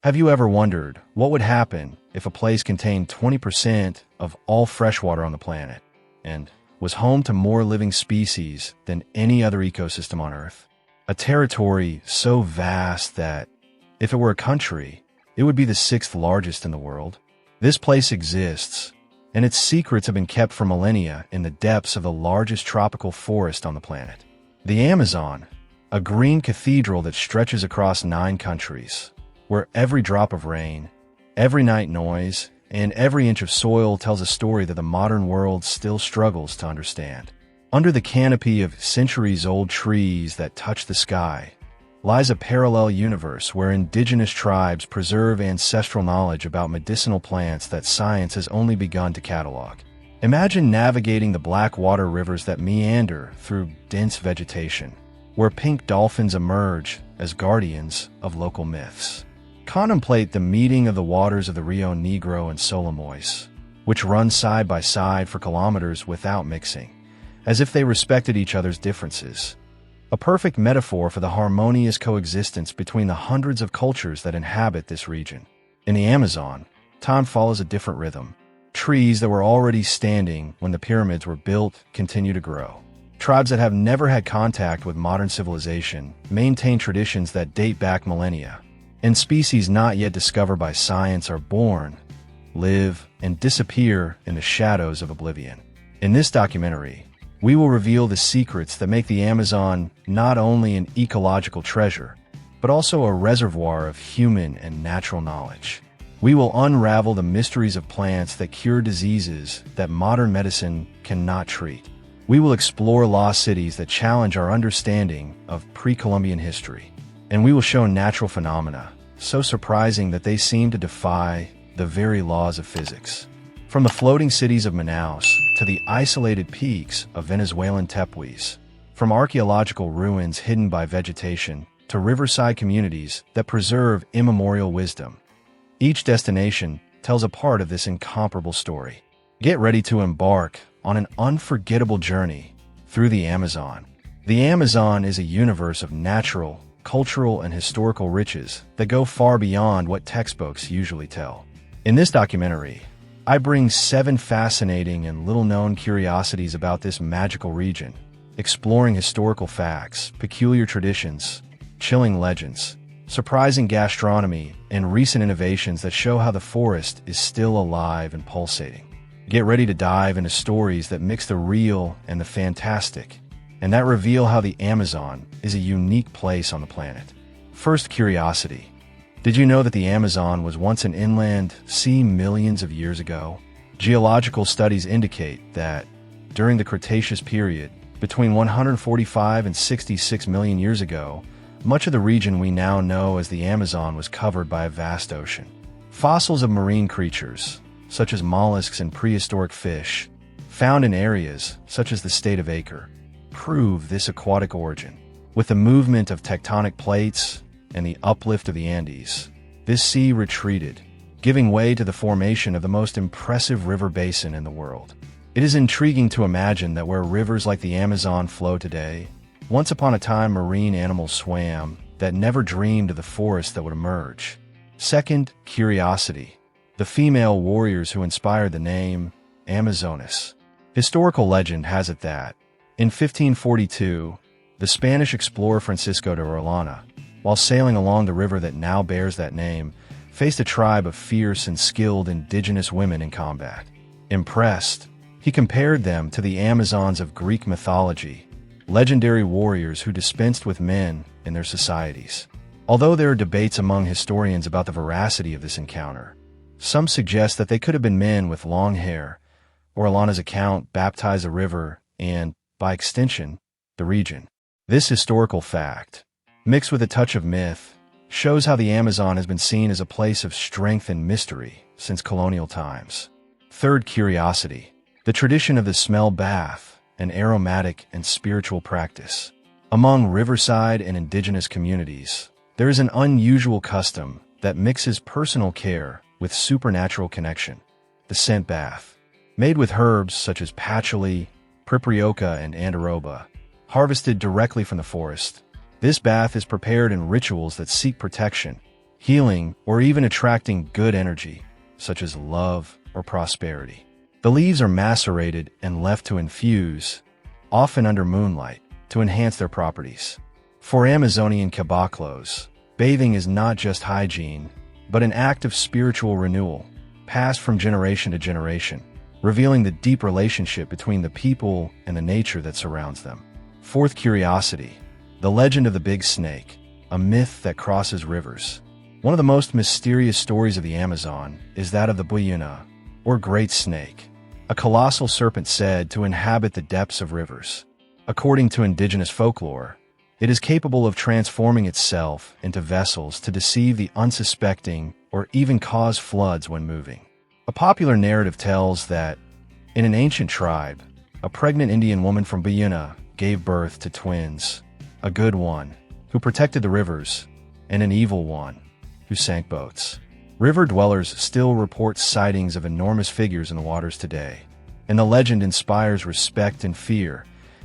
Have you ever wondered what would happen if a place contained 20% of all freshwater on the planet and was home to more living species than any other ecosystem on Earth? A territory so vast that, if it were a country, it would be the sixth largest in the world. This place exists, and its secrets have been kept for millennia in the depths of the largest tropical forest on the planet. The Amazon, a green cathedral that stretches across 9 countries, where every drop of rain, every night noise, and every inch of soil tells a story that the modern world still struggles to understand. Under the canopy of centuries-old trees that touch the sky lies a parallel universe where indigenous tribes preserve ancestral knowledge about medicinal plants that science has only begun to catalog. Imagine navigating the black water rivers that meander through dense vegetation, where pink dolphins emerge as guardians of local myths. Contemplate the meeting of the waters of the Rio Negro and Solimois, which run side by side for kilometers without mixing, as if they respected each other's differences. A perfect metaphor for the harmonious coexistence between the hundreds of cultures that inhabit this region. In the Amazon, time follows a different rhythm. Trees that were already standing when the pyramids were built continue to grow. Tribes that have never had contact with modern civilization maintain traditions that date back millennia. And species not yet discovered by science are born, live, and disappear in the shadows of oblivion. In this documentary, we will reveal the secrets that make the Amazon not only an ecological treasure, but also a reservoir of human and natural knowledge. We will unravel the mysteries of plants that cure diseases that modern medicine cannot treat. We will explore lost cities that challenge our understanding of pre-Columbian history. And we will show natural phenomena, so surprising that they seem to defy the very laws of physics. From the floating cities of Manaus to the isolated peaks of Venezuelan tepuis, from archaeological ruins hidden by vegetation to riverside communities that preserve immemorial wisdom, each destination tells a part of this incomparable story. Get ready to embark on an unforgettable journey through the Amazon. The Amazon is a universe of natural, cultural, and historical riches that go far beyond what textbooks usually tell. In this documentary, I bring 7 fascinating and little-known curiosities about this magical region, exploring historical facts, peculiar traditions, chilling legends, surprising gastronomy, and recent innovations that show how the forest is still alive and pulsating. Get ready to dive into stories that mix the real and the fantastic, and that reveal how the Amazon is a unique place on the planet. First curiosity. Did you know that the Amazon was once an inland sea millions of years ago? Geological studies indicate that, during the Cretaceous period, between 145 and 66 million years ago, much of the region we now know as the Amazon was covered by a vast ocean. Fossils of marine creatures, such as mollusks and prehistoric fish, found in areas such as the state of Acre, prove this aquatic origin. With the movement of tectonic plates and the uplift of the Andes, this sea retreated, giving way to the formation of the most impressive river basin in the world. It is intriguing to imagine that where rivers like the Amazon flow today, once upon a time marine animals swam that never dreamed of the forest that would emerge. Second curiosity. The female warriors who inspired the name Amazonas. Historical legend has it that, in 1542, the Spanish explorer Francisco de Orellana, while sailing along the river that now bears that name, faced a tribe of fierce and skilled indigenous women in combat. Impressed, he compared them to the Amazons of Greek mythology, legendary warriors who dispensed with men in their societies. Although there are debates among historians about the veracity of this encounter, some suggest that they could have been men with long hair. Orellana's account baptized the river and, by extension, the region. This historical fact, mixed with a touch of myth, shows how the Amazon has been seen as a place of strength and mystery since colonial times. Third curiosity. The tradition of the smell bath, an aromatic and spiritual practice. Among riverside and indigenous communities, there is an unusual custom that mixes personal care with supernatural connection. The scent bath. Made with herbs such as patchouli, priprioca, and andiroba, harvested directly from the forest, this bath is prepared in rituals that seek protection, healing, or even attracting good energy, such as love or prosperity. The leaves are macerated and left to infuse, often under moonlight, to enhance their properties. For Amazonian caboclos, bathing is not just hygiene, but an act of spiritual renewal, passed from generation to generation, revealing the deep relationship between the people and the nature that surrounds them. Fourth curiosity, the legend of the Big Snake, a myth that crosses rivers. One of the most mysterious stories of the Amazon is that of the Buyuna, or Great Snake, a colossal serpent said to inhabit the depths of rivers. According to indigenous folklore, it is capable of transforming itself into vessels to deceive the unsuspecting or even cause floods when moving. A popular narrative tells that, in an ancient tribe, a pregnant Indian woman from Buyuna gave birth to twins, a good one, who protected the rivers, and an evil one, who sank boats. River dwellers still report sightings of enormous figures in the waters today, and the legend inspires respect and fear,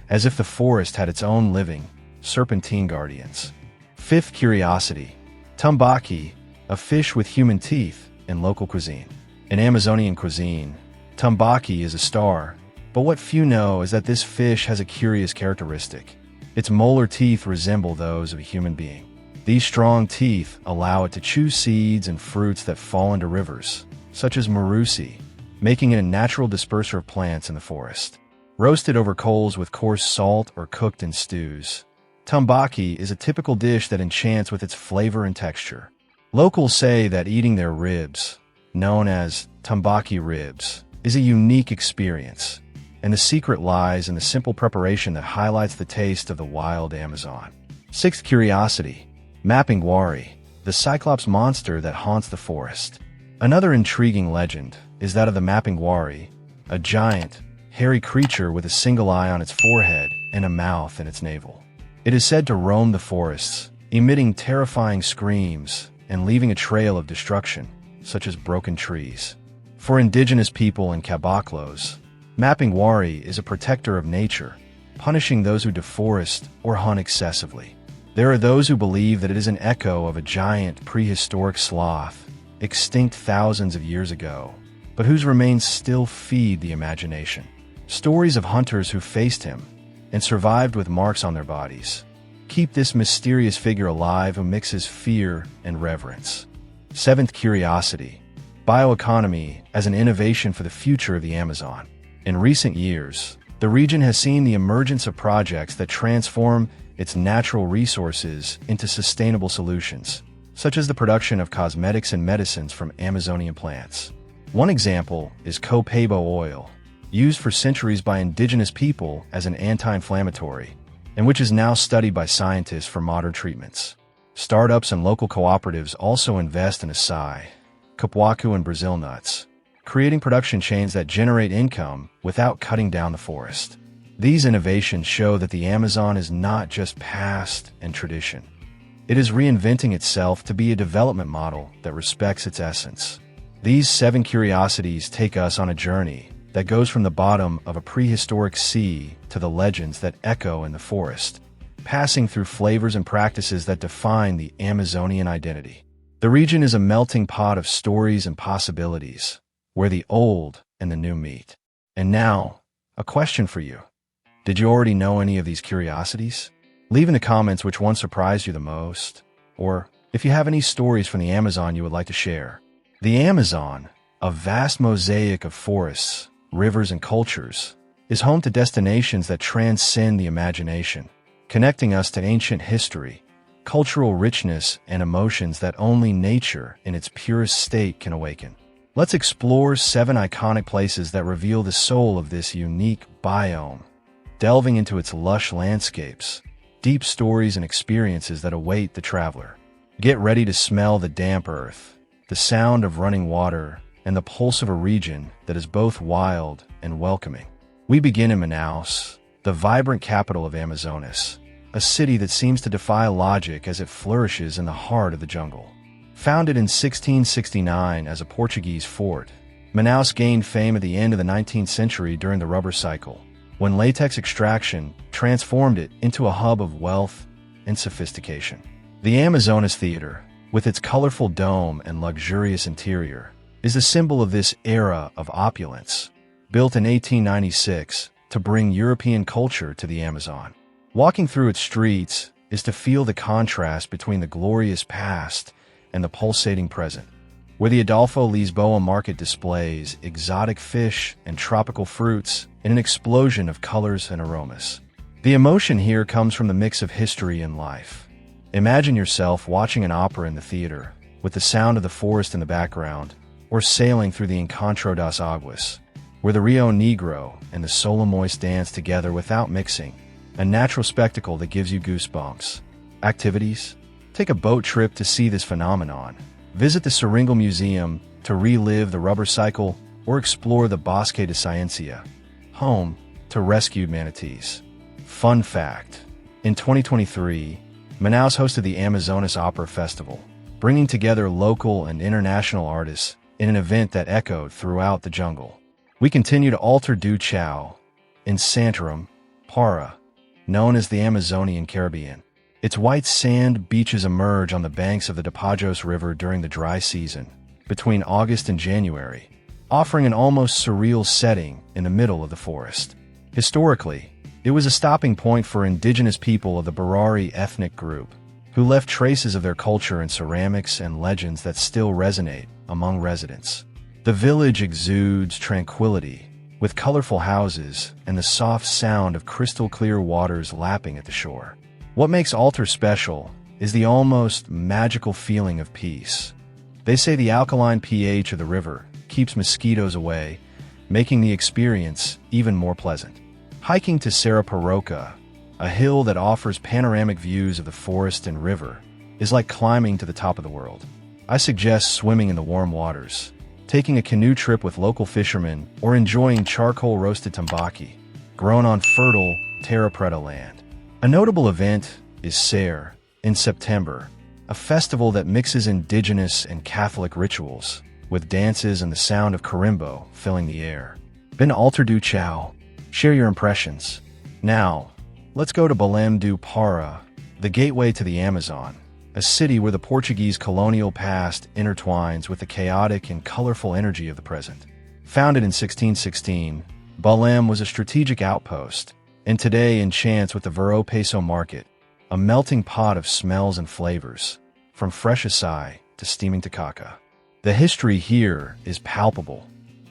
as if the forest had its own living, serpentine guardians. Fifth curiosity, tambaqui, a fish with human teeth in local cuisine. In Amazonian cuisine, tambaqui is a star, but what few know is that this fish has a curious characteristic. Its molar teeth resemble those of a human being. These strong teeth allow it to chew seeds and fruits that fall into rivers, such as marusi, making it a natural disperser of plants in the forest. Roasted over coals with coarse salt or cooked in stews, tambaqui is a typical dish that enchants with its flavor and texture. Locals say that eating their ribs, known as tambaqui ribs, is a unique experience, and the secret lies in the simple preparation that highlights the taste of the wild Amazon. Sixth curiosity, Mapinguari, the Cyclops monster that haunts the forest. Another intriguing legend is that of the Mapinguari, a giant, hairy creature with a single eye on its forehead and a mouth in its navel. It is said to roam the forests, emitting terrifying screams and leaving a trail of destruction, such as broken trees. For indigenous people and caboclos, Mapinguari is a protector of nature, punishing those who deforest or hunt excessively. There are those who believe that it is an echo of a giant prehistoric sloth, extinct thousands of years ago, but whose remains still feed the imagination. Stories of hunters who faced him and survived with marks on their bodies keep this mysterious figure alive who mixes fear and reverence. Seventh curiosity, bioeconomy as an innovation for the future of the Amazon. In recent years, the region has seen the emergence of projects that transform its natural resources into sustainable solutions, such as the production of cosmetics and medicines from Amazonian plants. One example is copaiba oil, used for centuries by indigenous people as an anti-inflammatory, and which is now studied by scientists for modern treatments. Startups and local cooperatives also invest in acai, cupuaçu, and Brazil nuts, creating production chains that generate income without cutting down the forest. These innovations show that the Amazon is not just past and tradition. It is reinventing itself to be a development model that respects its essence. These 7 curiosities take us on a journey that goes from the bottom of a prehistoric sea to the legends that echo in the forest, passing through flavors and practices that define the Amazonian identity. The region is a melting pot of stories and possibilities, where the old and the new meet. And now, a question for you. Did you already know any of these curiosities? Leave in the comments which one surprised you the most, or if you have any stories from the Amazon you would like to share. The Amazon, a vast mosaic of forests, rivers, and cultures, is home to destinations that transcend the imagination, connecting us to ancient history, cultural richness, and emotions that only nature in its purest state can awaken. Let's explore 7 iconic places that reveal the soul of this unique biome, delving into its lush landscapes, deep stories, and experiences that await the traveler. Get ready to smell the damp earth, the sound of running water, and the pulse of a region that is both wild and welcoming. We begin in Manaus, the vibrant capital of Amazonas, a city that seems to defy logic as it flourishes in the heart of the jungle. Founded in 1669 as a Portuguese fort, Manaus gained fame at the end of the 19th century during the rubber cycle, when latex extraction transformed it into a hub of wealth and sophistication. The Amazonas Theater, with its colorful dome and luxurious interior, is a symbol of this era of opulence. Built in 1896 to bring European culture to the Amazon. Walking through its streets is to feel the contrast between the glorious past and the pulsating present, where the Adolfo Lisboa market displays exotic fish and tropical fruits in an explosion of colors and aromas. The emotion here comes from the mix of history and life. Imagine yourself watching an opera in the theater, with the sound of the forest in the background, or sailing through the Encontro das Aguas, where the Rio Negro and the Solimões dance together without mixing, a natural spectacle that gives you goosebumps. Activities? Take a boat trip to see this phenomenon. Visit the Seringal Museum to relive the rubber cycle, or explore the Bosque de Ciencia, home to rescued manatees. Fun fact: in 2023, Manaus hosted the Amazonas Opera Festival, bringing together local and international artists in an event that echoed throughout the jungle. We continue to Alto do Chão, in Santarém, Para, known as the Amazonian Caribbean. Its white sand beaches emerge on the banks of the Tapajós River during the dry season, between August and January, offering an almost surreal setting in the middle of the forest. Historically, it was a stopping point for indigenous people of the Barari ethnic group, who left traces of their culture in ceramics and legends that still resonate among residents. The village exudes tranquility, with colorful houses and the soft sound of crystal-clear waters lapping at the shore. What makes Alter special is the almost magical feeling of peace. They say the alkaline pH of the river keeps mosquitoes away, making the experience even more pleasant. Hiking to Serra Paroca, a hill that offers panoramic views of the forest and river, is like climbing to the top of the world. I suggest swimming in the warm waters, taking a canoe trip with local fishermen, or enjoying charcoal-roasted tambaqui, grown on fertile Terra Preta land. A notable event is Ser, in September, a festival that mixes indigenous and Catholic rituals, with dances and the sound of carimbo filling the air. Been to Alto do Chão? Share your impressions. Now, let's go to Belém do Para, the gateway to the Amazon, a city where the Portuguese colonial past intertwines with the chaotic and colorful energy of the present. Founded in 1616, Belém was a strategic outpost, and today enchants with the Vero-Peso market, a melting pot of smells and flavors, from fresh acai to steaming tacacá. The history here is palpable.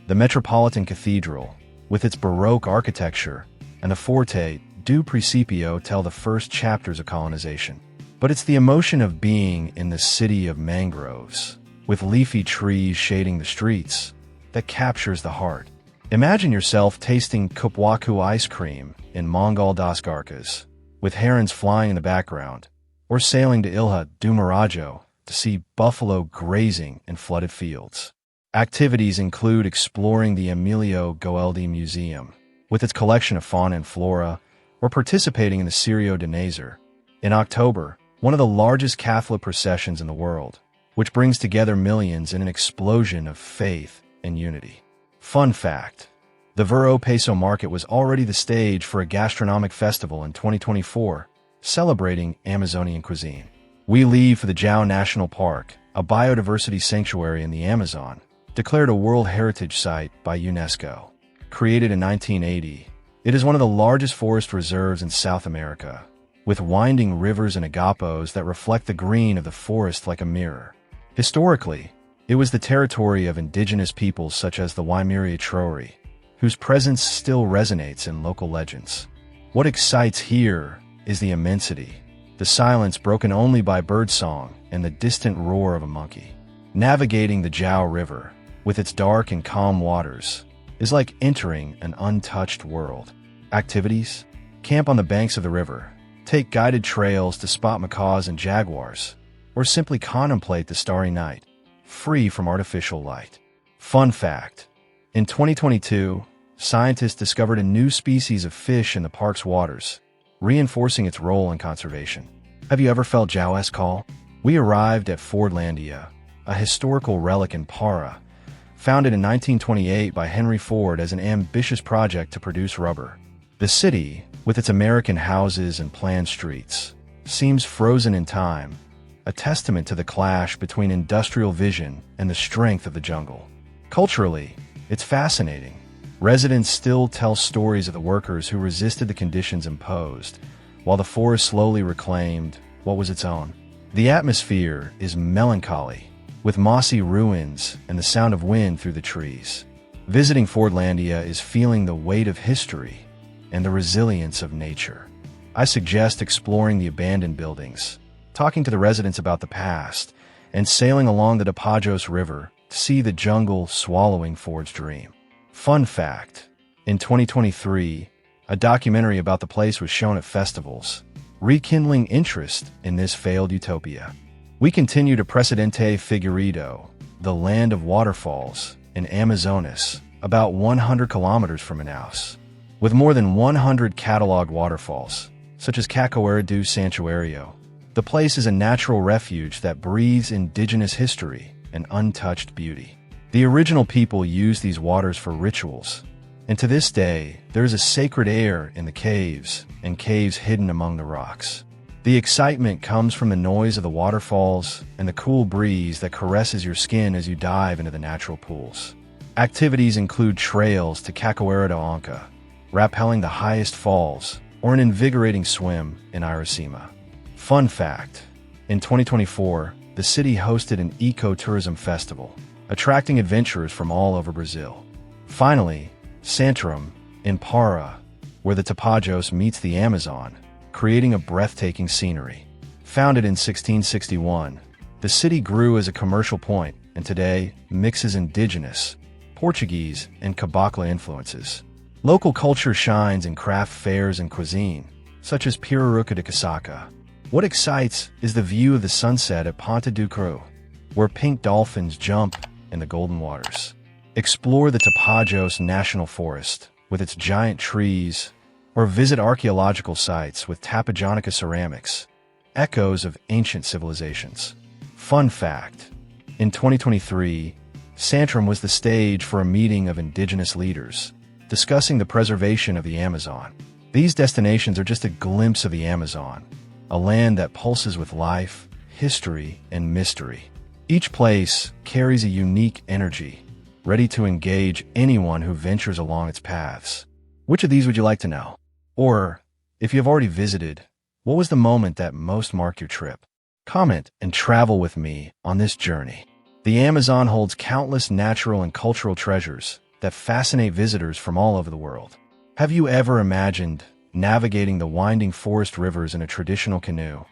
The Metropolitan Cathedral, with its Baroque architecture, and the Forte do Principio tell the first chapters of colonization. But it's the emotion of being in the city of mangroves, with leafy trees shading the streets, that captures the heart. Imagine yourself tasting cupuaçu ice cream in Mongol das Garcas, with herons flying in the background, or sailing to Ilha do Marajo to see buffalo grazing in flooded fields. Activities include exploring the Emilio Goeldi Museum, with its collection of fauna and flora, or participating in the Cirio de Nazar. In October, one of the largest Catholic processions in the world, which brings together millions in an explosion of faith and unity. Fun fact: the Vero-Peso market was already the stage for a gastronomic festival in 2024, celebrating Amazonian cuisine. We leave for the Jao National Park, a biodiversity sanctuary in the Amazon, declared a World Heritage Site by UNESCO. Created in 1980, it is one of the largest forest reserves in South America, with winding rivers and agapos that reflect the green of the forest like a mirror. Historically, it was the territory of indigenous peoples such as the Waimaria Trouri, whose presence still resonates in local legends. What excites here is the immensity, the silence broken only by birdsong and the distant roar of a monkey. Navigating the Jao River, with its dark and calm waters, is like entering an untouched world. Activities? Camp on the banks of the river, take guided trails to spot macaws and jaguars, or simply contemplate the starry night, free from artificial light. Fun fact: in 2022, scientists discovered a new species of fish in the park's waters, reinforcing its role in conservation. Have you ever felt Jau's call? We arrived at Fordlandia, a historical relic in Para, founded in 1928 by Henry Ford as an ambitious project to produce rubber. The city, with its American houses and planned streets, seems frozen in time, a testament to the clash between industrial vision and the strength of the jungle. Culturally, it's fascinating. Residents still tell stories of the workers who resisted the conditions imposed, while the forest slowly reclaimed what was its own. The atmosphere is melancholy, with mossy ruins and the sound of wind through the trees. Visiting Fordlandia is feeling the weight of history and the resilience of nature. I suggest exploring the abandoned buildings, talking to the residents about the past, and sailing along the Tapajos River to see the jungle swallowing Ford's dream. Fun fact, in 2023, a documentary about the place was shown at festivals, rekindling interest in this failed utopia. We continue to Presidente Figueiredo, the land of waterfalls, in Amazonas, about 100 kilometers from Manaus. With more than 100 cataloged waterfalls, such as Cachoeira do Santuario, the place is a natural refuge that breathes indigenous history and untouched beauty. The original people used these waters for rituals, and to this day, there is a sacred air in the caves and caves hidden among the rocks. The excitement comes from the noise of the waterfalls and the cool breeze that caresses your skin as you dive into the natural pools. Activities include trails to Cachoeira do Anca, rappelling the highest falls, or an invigorating swim in Iracema. Fun fact, in 2024, the city hosted an ecotourism festival, attracting adventurers from all over Brazil. Finally, Santarém, in Para, where the Tapajos meets the Amazon, creating a breathtaking scenery. Founded in 1661, the city grew as a commercial point and today mixes indigenous, Portuguese, and Cabocla influences. Local culture shines in craft fairs and cuisine, such as Pirarucu de Casaca. What excites is the view of the sunset at Ponta do Cru, where pink dolphins jump in the golden waters. Explore the Tapajos National Forest with its giant trees, or visit archaeological sites with Tapajonica ceramics, echoes of ancient civilizations. Fun fact, in 2023, Santarém was the stage for a meeting of indigenous leaders, discussing the preservation of the Amazon. These destinations are just a glimpse of the Amazon, a land that pulses with life, history, and mystery. Each place carries a unique energy, ready to engage anyone who ventures along its paths. Which of these would you like to know? Or, if you have already visited, what was the moment that most marked your trip? Comment and travel with me on this journey. The Amazon holds countless natural and cultural treasures that fascinate visitors from all over the world. Have you ever imagined navigating the winding forest rivers in a traditional canoe,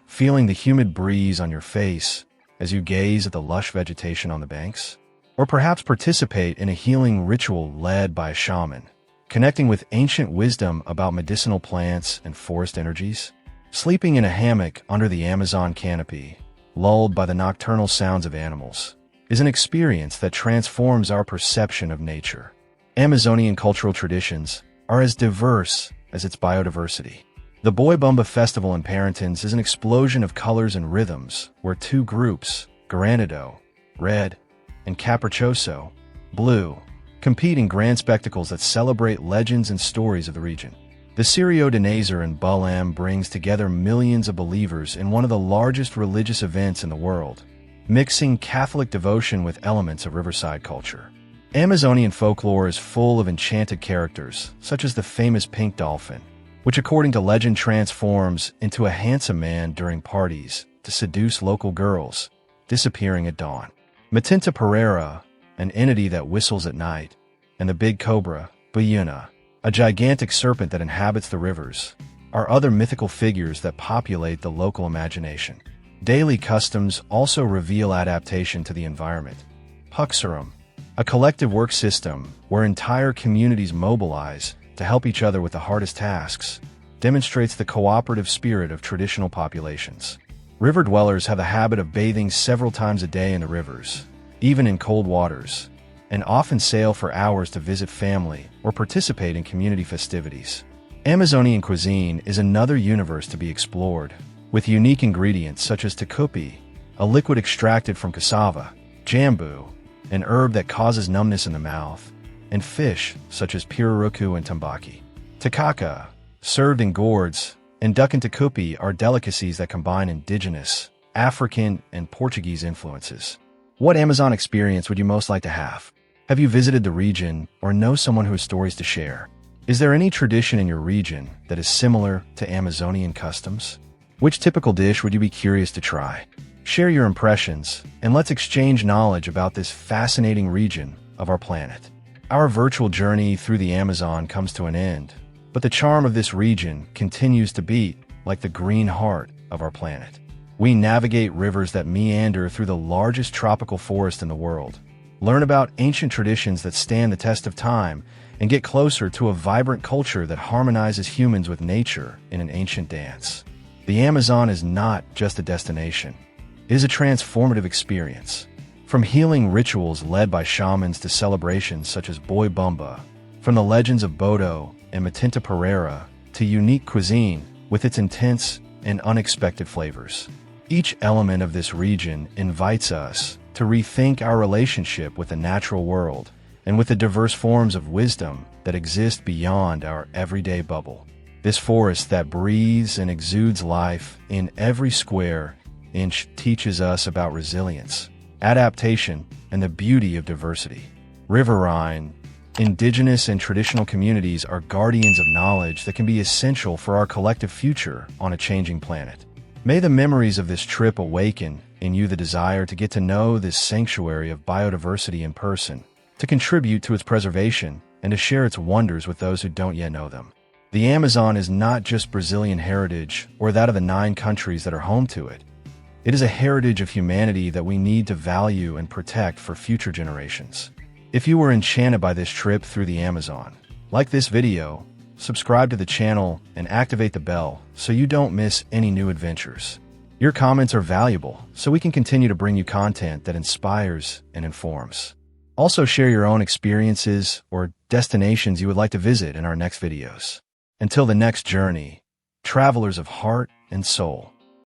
feeling the humid breeze on your face as you gaze at the lush vegetation on the banks? Or perhaps participate in a healing ritual led by a shaman, connecting with ancient wisdom about medicinal plants and forest energies? Sleeping in a hammock under the Amazon canopy, lulled by the nocturnal sounds of animals, is an experience that transforms our perception of nature. Amazonian cultural traditions are as diverse as its biodiversity. The Boi Bumba Festival in Parintins is an explosion of colors and rhythms where two groups, Garanado, red, and Caprichoso, blue, compete in grand spectacles that celebrate legends and stories of the region. The Cirio de Nazar in Bulam brings together millions of believers in one of the largest religious events in the world, mixing Catholic devotion with elements of riverside culture. Amazonian folklore is full of enchanted characters, such as the famous pink dolphin, which according to legend transforms into a handsome man during parties to seduce local girls, disappearing at dawn. Matinta Pereira, an entity that whistles at night, and the big cobra, Buyuna, a gigantic serpent that inhabits the rivers, are other mythical figures that populate the local imagination. Daily customs also reveal adaptation to the environment. Puxarum, a collective work system where entire communities mobilize to help each other with the hardest tasks, demonstrates the cooperative spirit of traditional populations. River dwellers have the habit of bathing several times a day in the rivers, even in cold waters, and often sail for hours to visit family or participate in community festivities. Amazonian cuisine is another universe to be explored, with unique ingredients such as tucupi, a liquid extracted from cassava, jambu, an herb that causes numbness in the mouth, and fish such as pirarucu and tambaqui. Tacacá, served in gourds, and duck and tucupi are delicacies that combine indigenous African and Portuguese influences. What Amazon experience would you most like to have? Have you visited the region or know someone who has stories to share? Is there any tradition in your region that is similar to Amazonian customs? Which typical dish would you be curious to try? Share your impressions, and let's exchange knowledge about this fascinating region of our planet. Our virtual journey through the Amazon comes to an end, but the charm of this region continues to beat like the green heart of our planet. We navigate rivers that meander through the largest tropical forest in the world, learn about ancient traditions that stand the test of time, and get closer to a vibrant culture that harmonizes humans with nature in an ancient dance. The Amazon is not just a destination. It is a transformative experience. From healing rituals led by shamans to celebrations such as Boi Bumba, from the legends of Bodo and Matinta Pereira to unique cuisine with its intense and unexpected flavors. Each element of this region invites us to rethink our relationship with the natural world and with the diverse forms of wisdom that exist beyond our everyday bubble. This forest that breathes and exudes life in every square inch teaches us about resilience, adaptation, and the beauty of diversity. Riverine, indigenous and traditional communities are guardians of knowledge that can be essential for our collective future on a changing planet. May the memories of this trip awaken in you the desire to get to know this sanctuary of biodiversity in person, to contribute to its preservation, and to share its wonders with those who don't yet know them. The Amazon is not just Brazilian heritage or that of the 9 countries that are home to it. It is a heritage of humanity that we need to value and protect for future generations. If you were enchanted by this trip through the Amazon, like this video, subscribe to the channel, and activate the bell so you don't miss any new adventures. Your comments are valuable, so we can continue to bring you content that inspires and informs. Also share your own experiences or destinations you would like to visit in our next videos. Until the next journey, travelers of heart and soul.